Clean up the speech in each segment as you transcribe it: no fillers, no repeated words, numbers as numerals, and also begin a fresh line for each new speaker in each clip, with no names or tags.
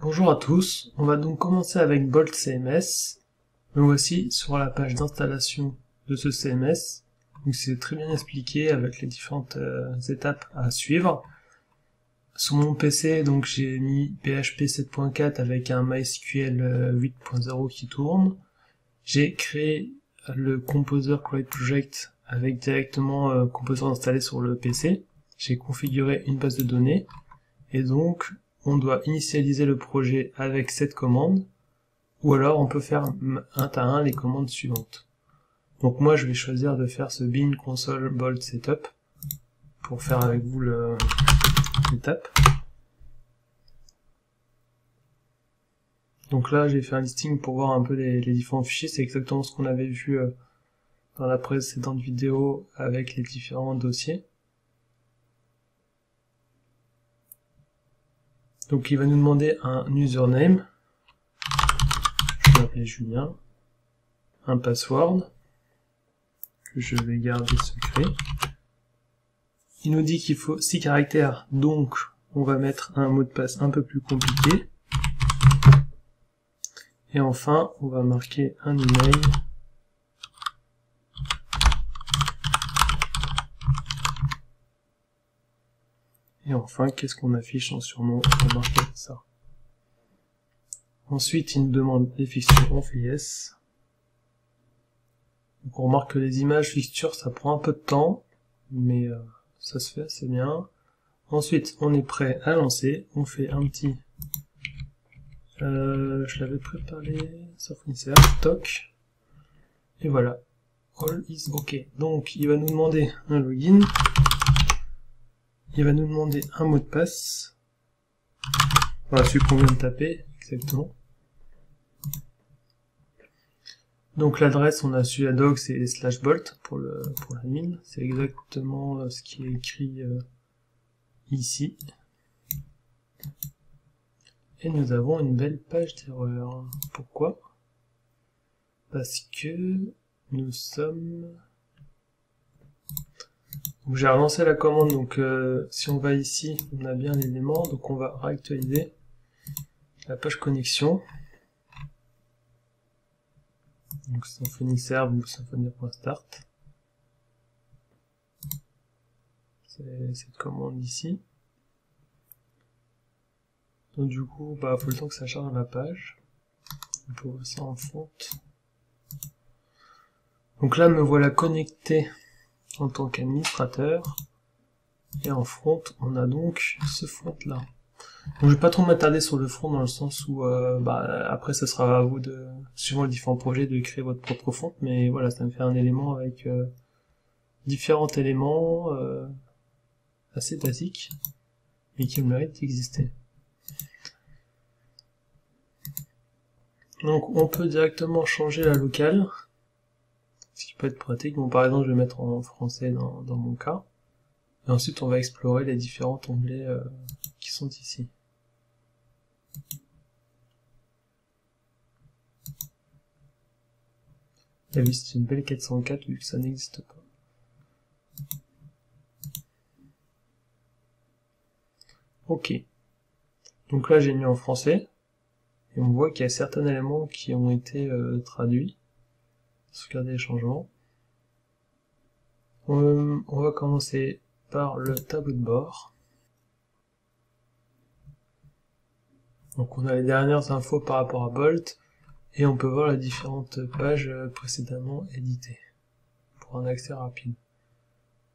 Bonjour à tous, on va donc commencer avec Bolt CMS. Me voici sur la page d'installation de ce CMS. Donc c'est très bien expliqué avec les différentes étapes à suivre. Sur mon PC, donc j'ai mis PHP 7.4 avec un MySQL 8.0 qui tourne. J'ai créé le Composer Create Project avec directement Composer installé sur le PC. J'ai configuré une base de données et donc on doit initialiser le projet avec cette commande, ou alors on peut faire un à un les commandes suivantes. Donc moi je vais choisir de faire ce bin console bolt setup pour faire avec vous l'étape. Donc là j'ai fait un listing pour voir un peu les différents fichiers, c'est exactement ce qu'on avait vu dans la précédente vidéo avec les différents dossiers. Donc il va nous demander un username, je vais l'appeler Julien, un password, que je vais garder secret. Il nous dit qu'il faut 6 caractères, donc on va mettre un mot de passe un peu plus compliqué. Et enfin, on va marquer un email. Et enfin, qu'est-ce qu'on affiche en surnom? On va marquer ça. Ensuite, il nous demande les fixtures, on fait yes. Donc on remarque que les images fixtures, ça prend un peu de temps, mais ça se fait assez bien. Ensuite, on est prêt à lancer. On fait un petit... je l'avais préparé, sauf insert, toc. Et voilà. All is OK. Donc, il va nous demander un login. Il va nous demander un mot de passe. Voilà, celui qu'on vient de taper, exactement. Donc l'adresse, on a su ad hoc, c'est /bolt pour l'admin. C'est exactement ce qui est écrit ici. Et nous avons une belle page d'erreur. Pourquoi? Parce que nous sommes... Donc j'ai relancé la commande, donc si on va ici, on a bien l'élément, donc on va réactualiser la page connexion. Donc Symfony serve ou symfony.start. C'est cette commande ici. Donc du coup, bah faut le temps que ça charge la page. On peut voir ça en front. Donc là, me voilà connecté en tant qu'administrateur. Et en front, on a donc ce front là. Donc je vais pas trop m'attarder sur le front dans le sens où après ça sera à vous de, suivant les différents projets, de créer votre propre front, mais voilà, ça me fait un élément avec différents éléments assez basiques, mais qui méritent d'exister. Donc on peut directement changer la locale, ce qui peut être pratique. Bon, par exemple, je vais mettre en français dans mon cas, et ensuite on va explorer les différents onglets qui sont ici. Et oui, c'est une belle 404 vu que ça n'existe pas. Ok. Donc là, j'ai mis en français. Et on voit qu'il y a certains éléments qui ont été traduits. Sauvegarder les changements. On va commencer par le tableau de bord. Donc on a les dernières infos par rapport à Bolt. Et on peut voir les différentes pages précédemment éditées. Pour un accès rapide.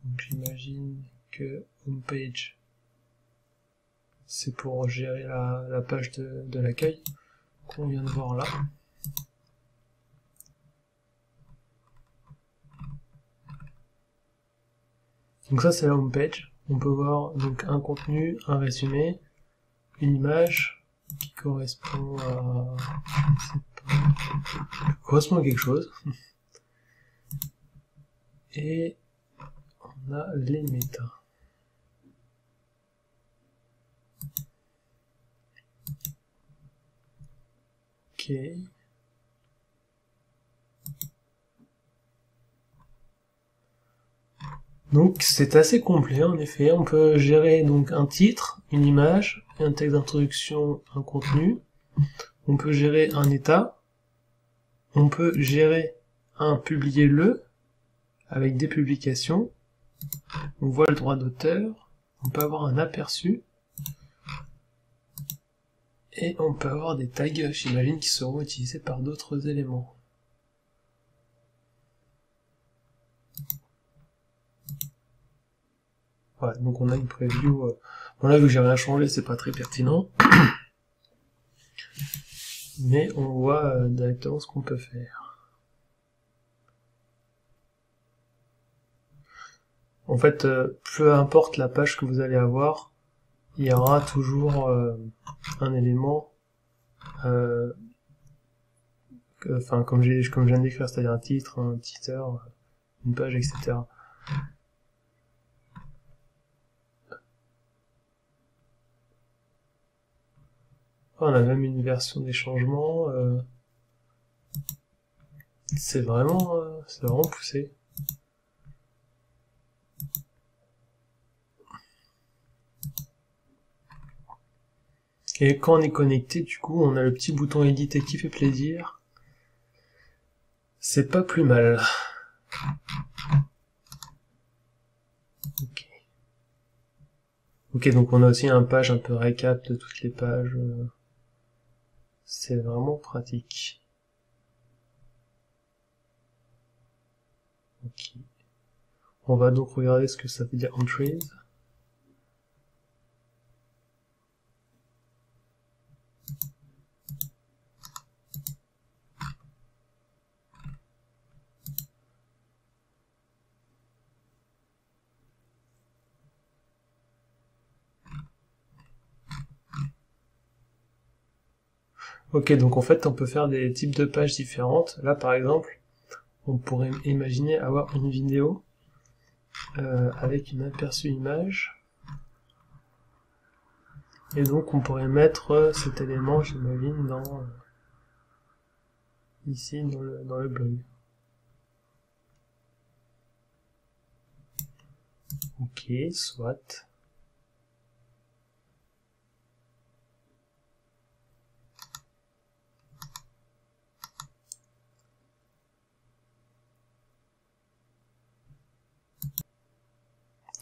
Donc j'imagine que homepage, c'est pour gérer la page de l'accueil qu'on vient de voir là. Donc ça c'est la homepage. On peut voir donc un contenu, un résumé, une image qui correspond à... correspond à quelque chose. Et on a les méta. Ok. Donc c'est assez complet en effet, on peut gérer donc un titre, une image, un texte d'introduction, un contenu, on peut gérer un état, on peut gérer un publier le avec des publications, on voit le droit d'auteur, on peut avoir un aperçu, et on peut avoir des tags, j'imagine, qui seront utilisés par d'autres éléments. Voilà, donc on a une preview. Bon là, vu que j'ai rien changé, c'est pas très pertinent. Mais on voit directement ce qu'on peut faire. En fait, peu importe la page que vous allez avoir, il y aura toujours un élément, comme je viens de décrire, c'est-à-dire un titre, un teaser, une page, etc. On a même une version des changements. C'est vraiment poussé. Et quand on est connecté, du coup, on a le petit bouton éditer qui fait plaisir. C'est pas plus mal. Ok, donc on a aussi un page un peu récap de toutes les pages. C'est vraiment pratique. Ok. On va donc regarder ce que ça veut dire entries. Ok, donc en fait on peut faire des types de pages différentes. Là par exemple, on pourrait imaginer avoir une vidéo avec une aperçu image. Et donc on pourrait mettre cet élément, j'imagine, dans ici dans le blog. Ok, soit.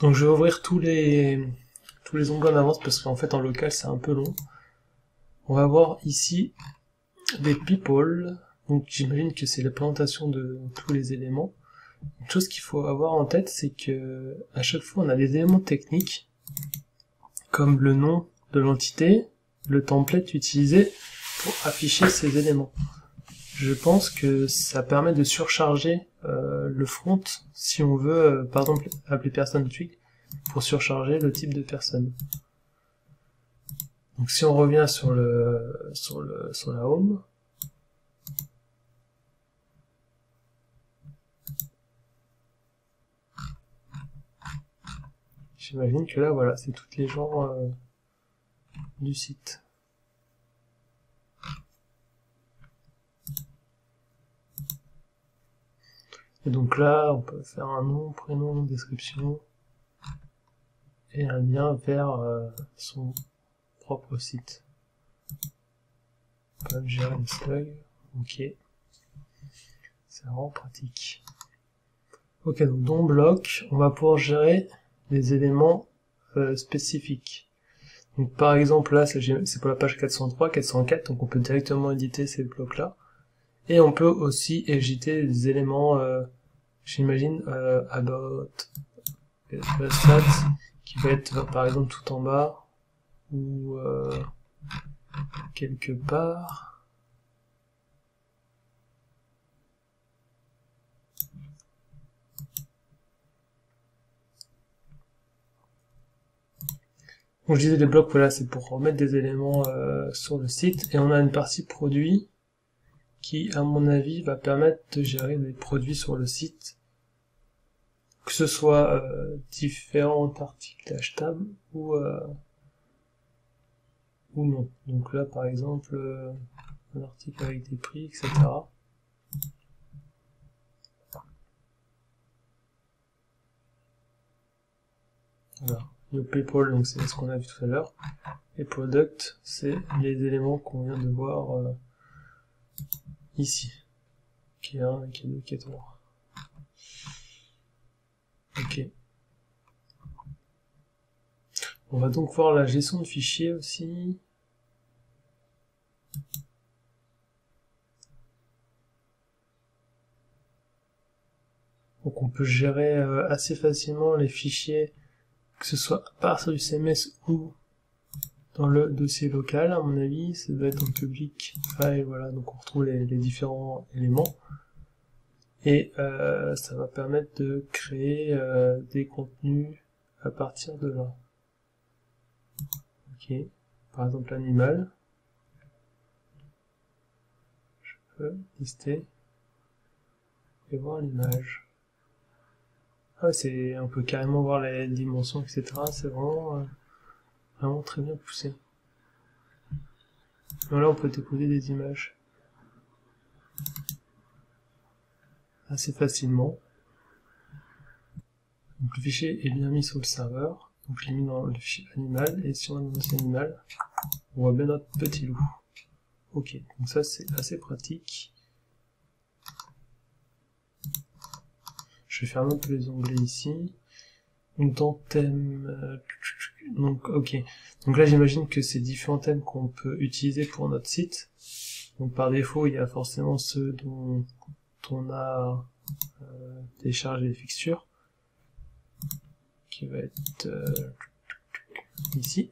Donc je vais ouvrir tous les onglets en avance parce qu'en fait en local c'est un peu long. On va voir ici des people. Donc j'imagine que c'est la présentation de tous les éléments. Une chose qu'il faut avoir en tête, c'est que à chaque fois on a des éléments techniques comme le nom de l'entité, le template utilisé pour afficher ces éléments. Je pense que ça permet de surcharger le front si on veut, par exemple, appeler person tweak pour surcharger le type de personne. Donc si on revient sur la home, j'imagine que là, voilà, c'est toutes les gens du site. Et donc là, on peut faire un nom, prénom, description, et un lien vers son propre site. On peut même gérer le slug, ok. C'est vraiment pratique. Ok, donc dans bloc, on va pouvoir gérer des éléments spécifiques. Donc par exemple là, c'est pour la page 403, 404, donc on peut directement éditer ces blocs-là. Et on peut aussi éditer des éléments, j'imagine, about, stats, qui va être par exemple tout en bas, ou quelque part. Donc je disais les blocs, voilà, c'est pour remettre des éléments sur le site, et on a une partie produit qui, à mon avis, va permettre de gérer les produits sur le site, que ce soit différents articles achetables ou non. Donc là, par exemple, un article avec des prix, etc. Voilà. New people, donc c'est ce qu'on a vu tout à l'heure. Et product, c'est les éléments qu'on vient de voir ici. Qui est 1, qui est 2, qui est 3. Ok. On va donc voir la gestion de fichiers aussi. Donc on peut gérer assez facilement les fichiers, que ce soit à partir du CMS ou dans le dossier local. À mon avis, ça doit être en public file, voilà, donc on retrouve les différents éléments. Et ça va permettre de créer des contenus à partir de là. Ok, par exemple l'animal, je peux lister et voir l'image. Ah, on peut carrément voir les dimensions, etc. C'est vraiment très bien poussé. Donc là, on peut déposer des images assez facilement. Donc le fichier est bien mis sur le serveur. Donc je l'ai mis dans le fichier animal, et si on va dans le dossier animal, on voit bien notre petit loup. Ok, donc ça c'est assez pratique. Je vais fermer un peu les onglets ici. Donc dans thème, donc ok. Donc là j'imagine que c'est différents thèmes qu'on peut utiliser pour notre site. Donc par défaut il y a forcément ceux dont on a téléchargé les fixtures, qui va être ici.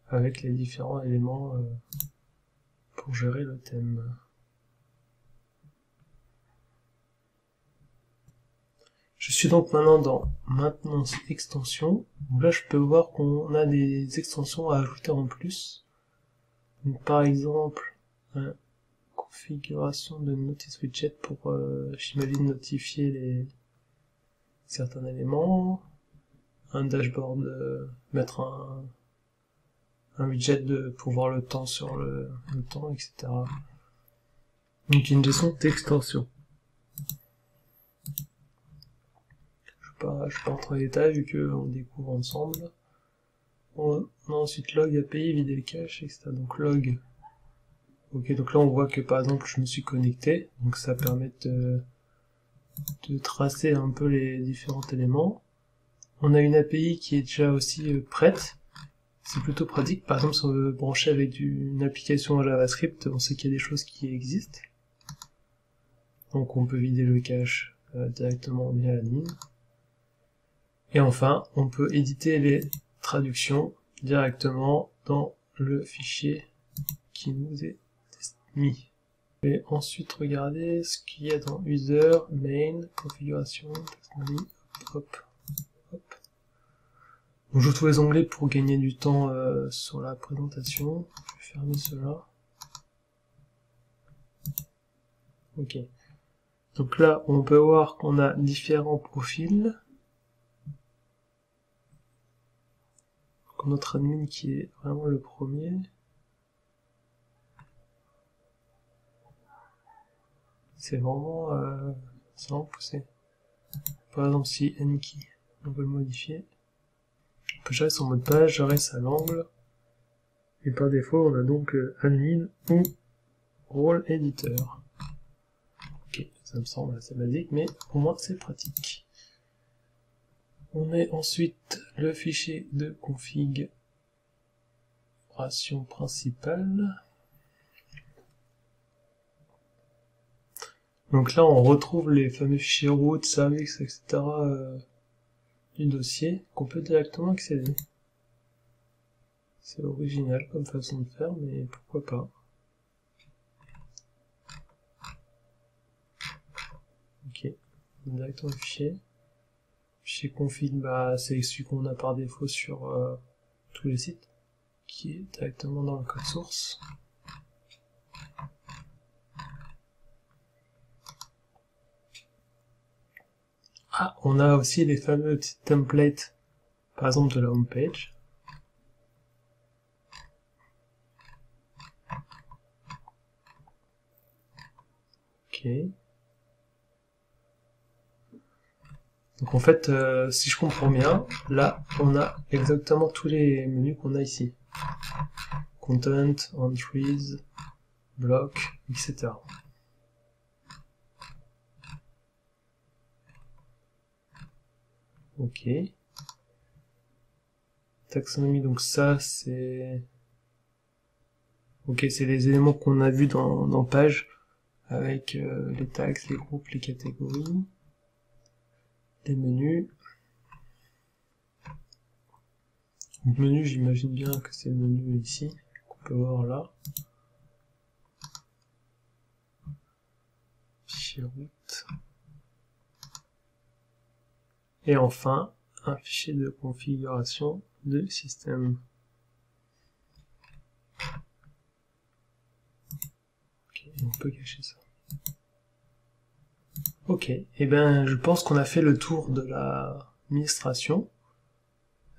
Avec les différents éléments pour gérer le thème. Je suis donc maintenant dans maintenance extension. Donc là je peux voir qu'on a des extensions à ajouter en plus. Donc par exemple, configuration de notice widget pour, j'imagine, notifier certains éléments. Un dashboard, mettre un widget pour voir le temps sur le temps, etc. Donc une gestion d'extension. Je ne vais pas rentrer dans les détails vu qu'on découvre ensemble. On a ensuite log API, vider le cache, etc. Donc log. Ok, donc là on voit que par exemple je me suis connecté, donc ça permet de tracer un peu les différents éléments. On a une API qui est déjà aussi prête. C'est plutôt pratique. Par exemple, si on veut brancher avec une application JavaScript, on sait qu'il y a des choses qui existent. Donc on peut vider le cache directement via la ligne. Et enfin, on peut éditer les traductions directement dans le fichier qui nous est mis. Et ensuite regarder ce qu'il y a dans user, main, configuration, hop, hop. Donc j'ouvre tous les onglets pour gagner du temps sur la présentation. Je vais fermer cela. Ok. Donc là, on peut voir qu'on a différents profils. Donc notre admin qui est vraiment le premier. C'est vraiment poussé. Par exemple, si nkey, on veut le modifier. On peut gérer son mot de page, gérer sa langue. Et par défaut, on a donc admin ou role editor. Ok, ça me semble assez basique, mais au moins c'est pratique. On met ensuite le fichier de configuration principale. Donc là, on retrouve les fameux fichiers root, service, etc. Du dossier qu'on peut directement accéder. C'est original comme façon de faire, mais pourquoi pas. Ok, directement le fichier. Fichier config, bah, c'est celui qu'on a par défaut sur tous les sites, qui est directement dans le code source. Ah, on a aussi les fameux petits templates, par exemple de la home page. Ok. Donc en fait, si je comprends bien, là, on a exactement tous les menus qu'on a ici. Content, Entries, Block, etc. Ok. Taxonomie, donc ça, c'est... Ok, c'est les éléments qu'on a vus dans page, avec les tags, les groupes, les catégories, les menus. Donc menu, j'imagine bien que c'est le menu ici, qu'on peut voir là. Fichier route. Et enfin, un fichier de configuration de système. Ok, on peut cacher ça. Ok, et ben je pense qu'on a fait le tour de l'administration.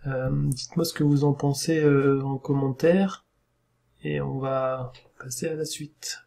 Dites-moi ce que vous en pensez en commentaire, et on va passer à la suite.